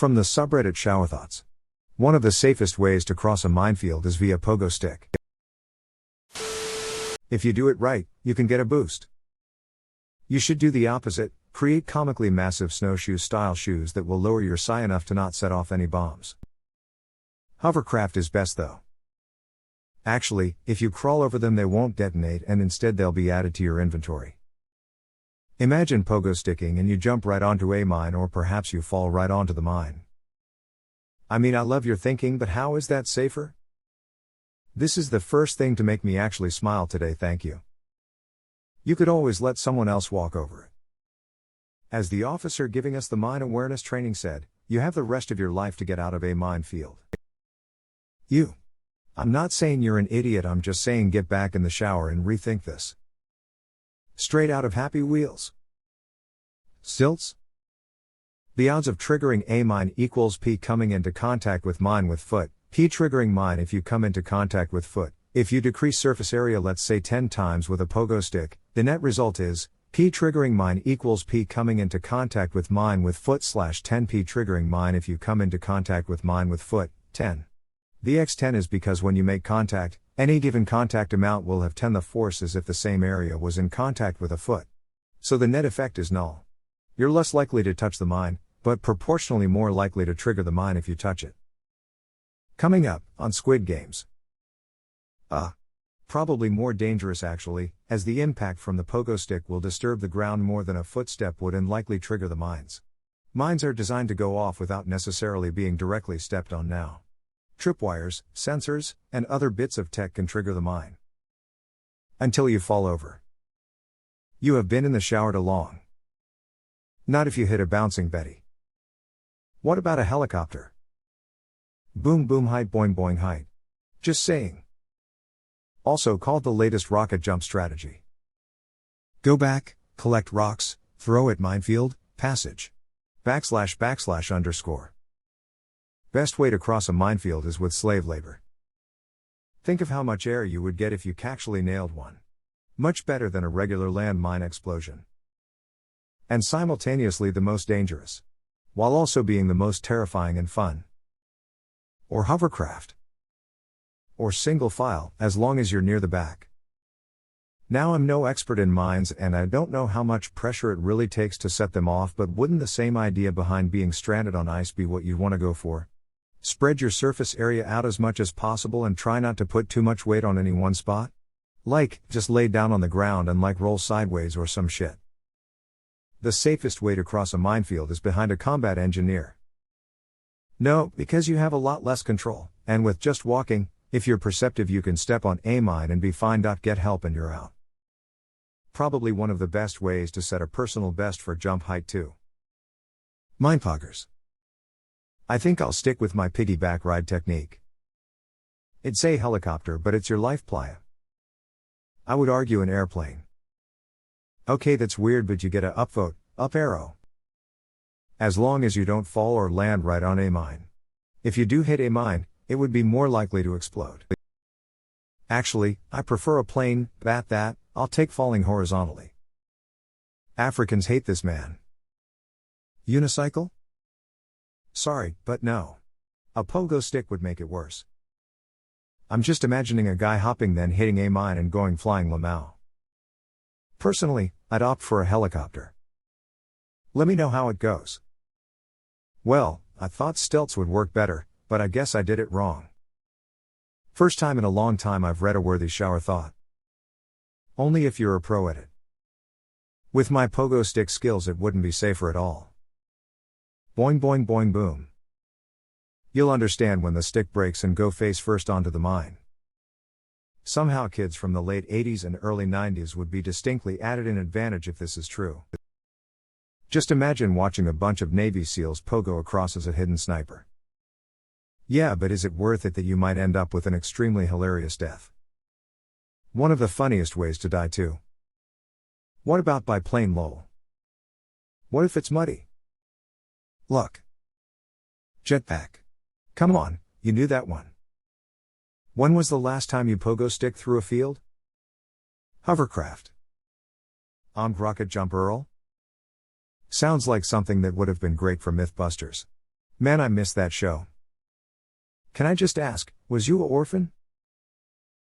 From the subreddit Showerthoughts. One of the safest ways to cross a minefield is via pogo stick. If you do it right, you can get a boost. You should do the opposite, create comically massive snowshoe-style shoes that will lower your psi enough to not set off any bombs. Hovercraft is best though. Actually, if you crawl over them they won't detonate and instead they'll be added to your inventory. Imagine pogo sticking and you jump right onto a mine, or perhaps you fall right onto the mine. I mean, I love your thinking, but how is that safer? This is the first thing to make me actually smile today, thank you. You could always let someone else walk over it. As the officer giving us the mine awareness training said, you have the rest of your life to get out of a minefield. I'm not saying you're an idiot, I'm just saying get back in the shower and rethink this. Straight out of Happy Wheels. Stilts? The odds of triggering a mine equals P coming into contact with mine with foot, P triggering mine if you come into contact with foot. If you decrease surface area, let's say 10 times with a pogo stick, the net result is P triggering mine equals P coming into contact with mine with foot / 10 P triggering mine if you come into contact with mine with foot, 10. The x10 is because when you make contact, any given contact amount will have 10 the force as if the same area was in contact with a foot. So the net effect is null. You're less likely to touch the mine, but proportionally more likely to trigger the mine if you touch it. Coming up, on Squid Games. Probably more dangerous actually, as the impact from the pogo stick will disturb the ground more than a footstep would and likely trigger the mines. Mines are designed to go off without necessarily being directly stepped on now. Tripwires, sensors, and other bits of tech can trigger the mine. Until you fall over. You have been in the shower too long. Not if you hit a bouncing Betty. What about a helicopter? Boom boom height boing boing height. Just saying. Also called the latest rocket jump strategy. Go back, collect rocks, throw at minefield, passage. / _. Best way to cross a minefield is with slave labor. Think of how much air you would get if you actually nailed one. Much better than a regular landmine explosion. And simultaneously the most dangerous. While also being the most terrifying and fun. Or hovercraft. Or single file, as long as you're near the back. Now I'm no expert in mines and I don't know how much pressure it really takes to set them off, but wouldn't the same idea behind being stranded on ice be what you'd want to go for? Spread your surface area out as much as possible and try not to put too much weight on any one spot. Just lay down on the ground and roll sideways or some shit. The safest way to cross a minefield is behind a combat engineer. No, because you have a lot less control, and with just walking, if you're perceptive you can step on a mine and be fine. Get help and you're out. Probably one of the best ways to set a personal best for jump height too. Minepoggers. I think I'll stick with my piggyback ride technique. It'd say helicopter, but it's your life playa. I would argue an airplane. Okay, that's weird, but you get a upvote, up arrow. As long as you don't fall or land right on a mine. If you do hit a mine, it would be more likely to explode. Actually, I prefer a plane, I'll take falling horizontally. Africans hate this man. Unicycle? Sorry, but no. A pogo stick would make it worse. I'm just imagining a guy hopping then hitting a mine and going flying lamau. Personally, I'd opt for a helicopter. Let me know how it goes. Well, I thought stilts would work better, but I guess I did it wrong. First time in a long time I've read a worthy shower thought. Only if you're a pro at it. With my pogo stick skills it wouldn't be safer at all. Boing boing boing boom. You'll understand when the stick breaks and go face first onto the mine. Somehow kids from the late 80s and early 90s would be distinctly added an advantage if this is true. Just imagine watching a bunch of Navy SEALs pogo across as a hidden sniper. Yeah, but is it worth it that you might end up with an extremely hilarious death? One of the funniest ways to die too. What about by plane lol? What if it's muddy? Look. Jetpack. Come on, you knew that one. When was the last time you pogo stick through a field? Hovercraft. Armed rocket jump Earl? Sounds like something that would have been great for Mythbusters. Man, I missed that show. Can I just ask, was you a orphan?